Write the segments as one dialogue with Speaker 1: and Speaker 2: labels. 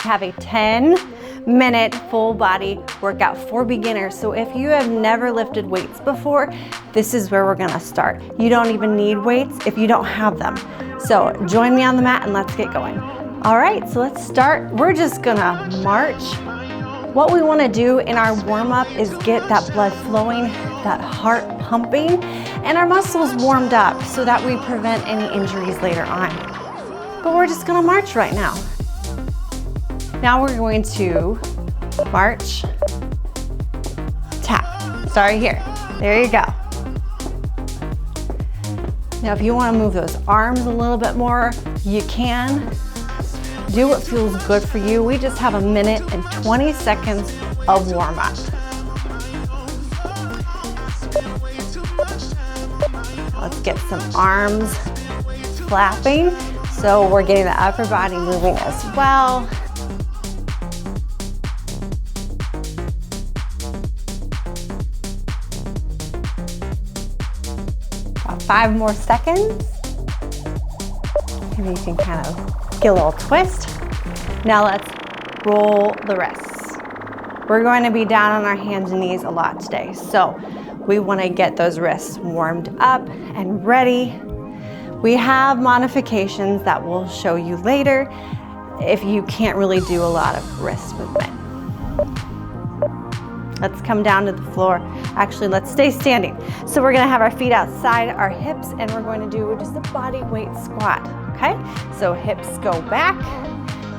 Speaker 1: have a 10-minute full body workout for beginners. So if you have never lifted weights before, this is where we're gonna start. You don't even need weights if you don't have them. So join me on the mat and let's get going. All right, so let's start. We're just gonna march. What we wanna do in our warm-up is get that blood flowing, that heart pumping, and our muscles warmed up so that we prevent any injuries later on. But we're just gonna march right now. Now we're going to march, tap. Sorry, here. There you go. Now if you wanna move those arms a little bit more, you can. Do what feels good for you. We just have 1 minute and 20 seconds of warm up. Let's get some arms flapping. So we're getting the upper body moving as well. About 5 more seconds. Maybe you can kind of get a little twist. Now let's roll the wrists. We're going to be down on our hands and knees a lot today. So we want to get those wrists warmed up and ready. We have modifications that we'll show you later if you can't really do a lot of wrist movement. Let's come down to the floor. Actually, let's stay standing. So we're gonna have our feet outside our hips and we're going to do just a body weight squat, okay? So hips go back,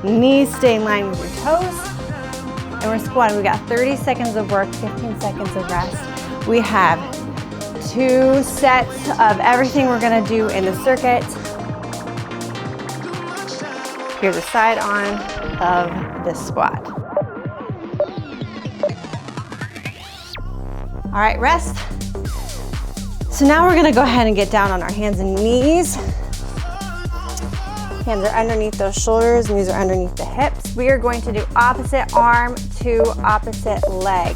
Speaker 1: knees stay in line with your toes, and we're squatting. We got 30 seconds of work, 15 seconds of rest. We have 2 sets of everything we're gonna do in the circuit. Here's a side on of this squat. All right, rest. So now we're gonna go ahead and get down on our hands and knees. Hands are underneath those shoulders, knees are underneath the hips. We are going to do opposite arm to opposite leg.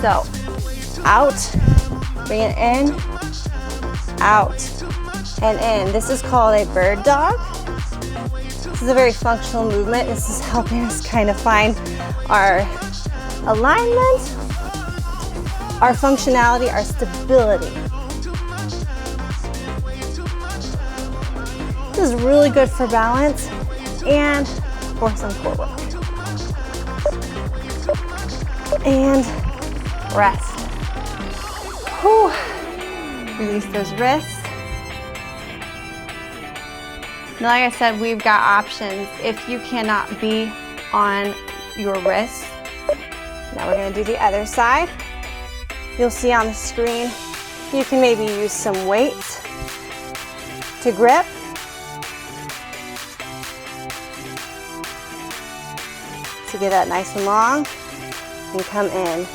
Speaker 1: So, out, bring it in, out, and in. This is called a bird dog. This is a very functional movement. This is helping us kind of find our alignment, our functionality, our stability. This is really good for balance and for some core work. And rest. Whew. Release those wrists. Now, like I said, we've got options if you cannot be on your wrists. Now we're gonna do the other side. You'll see on the screen, you can maybe use some weights to grip. To get that nice and long and come in.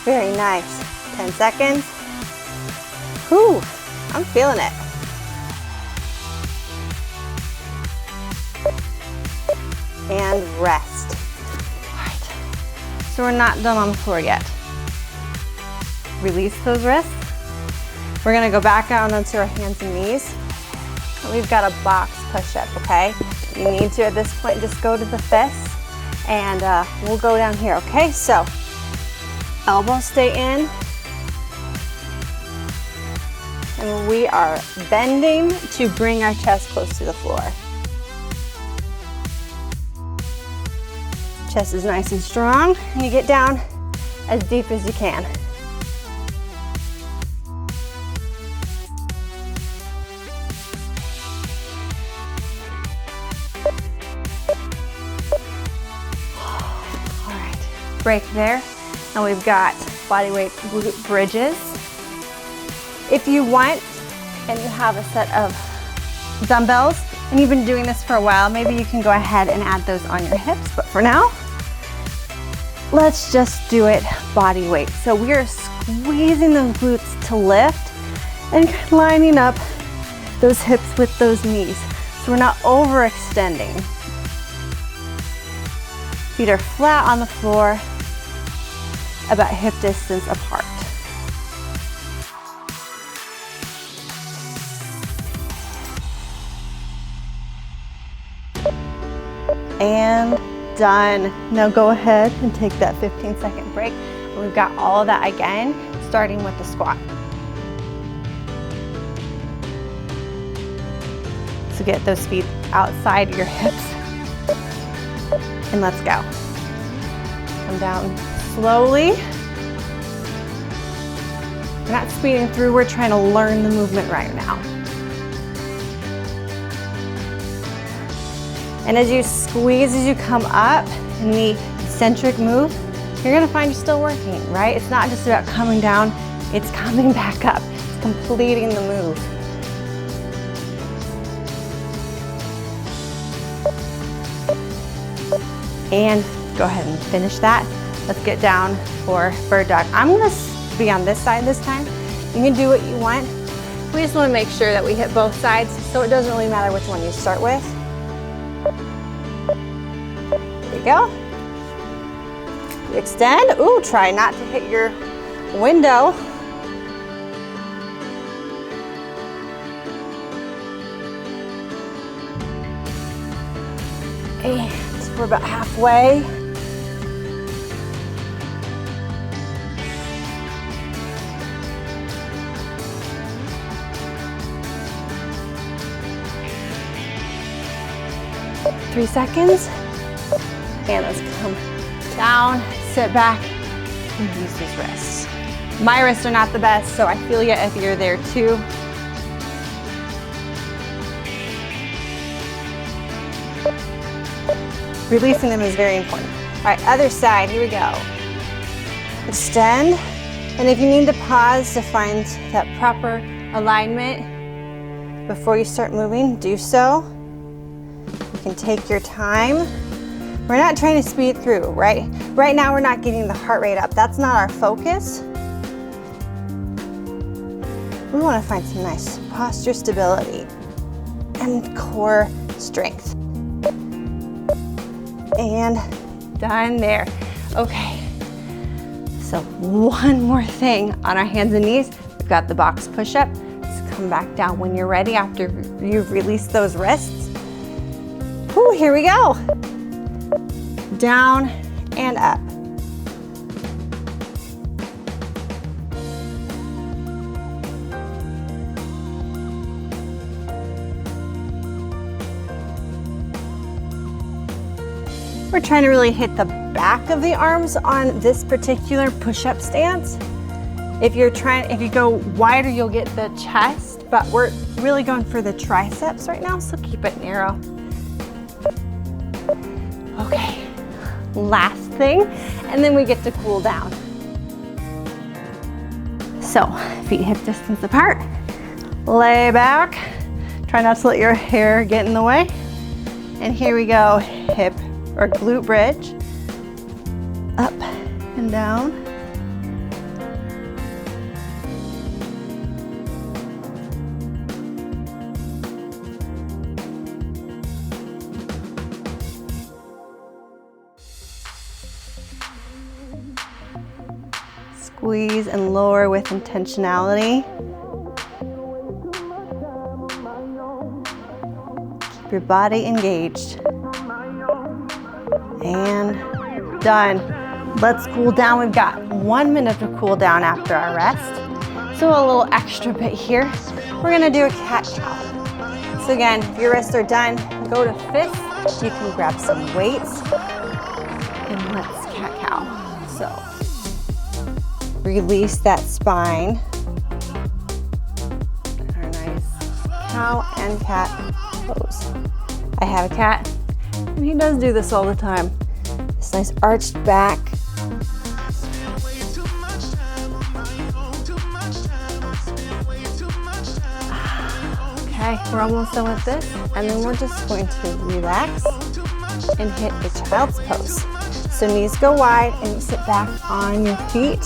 Speaker 1: Very nice. 10 seconds. Whew, I'm feeling it. And rest. All right. So we're not done on the floor yet. Release those wrists. We're gonna go back out onto our hands and knees. We've got a box push-up, okay? You need to, at this point, just go to the fists and we'll go down here, okay? So, elbows stay in. And we are bending to bring our chest close to the floor. Chest is nice and strong, and you get down as deep as you can. Break there. Now we've got body weight glute bridges. If you want, and you have a set of dumbbells, and you've been doing this for a while, maybe you can go ahead and add those on your hips, but for now, let's just do it body weight. So we are squeezing those glutes to lift and lining up those hips with those knees. So we're not overextending. Feet are flat on the floor, about hip distance apart. and done. Now go ahead and take that 15-second break. And we've got all of that again, starting with the squat. So get those feet outside your hips. And let's go. Come down slowly. We're not speeding through, we're trying to learn the movement right now. And as you squeeze, as you come up in the eccentric move, you're gonna find you're still working, right? It's not just about coming down, it's coming back up. It's completing the move. And go ahead and finish that. Let's get down for bird dog. I'm gonna be on this side this time. You can do what you want. We just wanna make sure that we hit both sides, so it doesn't really matter which one you start with. There you go. You extend. Ooh, try not to hit your window. And we're about halfway. Three seconds. And let's come down, sit back, and use these wrists. My wrists are not the best, so I feel you if you're there too. Releasing them is very important. All right, other side, here we go. Extend, and if you need to pause to find that proper alignment before you start moving, do so. You can take your time. We're not trying to speed through, right? Right now we're not getting the heart rate up. That's not our focus. We want to find some nice posture stability and core strength. And done there. Okay, so one more thing on our hands and knees. We've got the box push-up. Just come back down when you're ready after you've released those wrists. Whew, here we go. Down and up. We're trying to really hit the back of the arms on this particular push-up stance. If you go wider, you'll get the chest, but we're really going for the triceps right now, so keep it narrow. Okay. Last thing, and then we get to cool down. So, feet hip distance apart, lay back, try not to let your hair get in the way, and here we go, hip or glute bridge, up and down. Squeeze and lower with intentionality. Keep your body engaged. And done. Let's cool down. We've got 1 minute to cool down after our rest. So a little extra bit here. We're gonna do a cat-cow. So again, if your wrists are done, go to fist. You can grab some weights. And let's cat-cow. So. Release that spine. Our nice cow and cat pose. I have a cat, and he does do this all the time. This nice arched back. Okay, we're almost done with this, and then we're just going to relax and hit a child's pose. So knees go wide, and you sit back on your feet.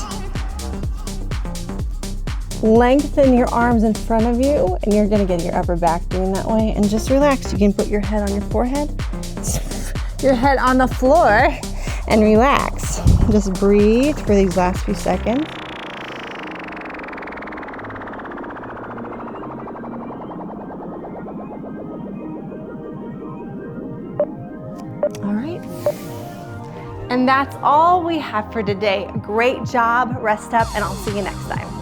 Speaker 1: Lengthen your arms in front of you, and you're gonna get your upper back doing that way, and just relax. You can put your head on your forehead, your head on the floor, and relax. Just breathe for these last few seconds. All right. And that's all we have for today. Great job, rest up, and I'll see you next time.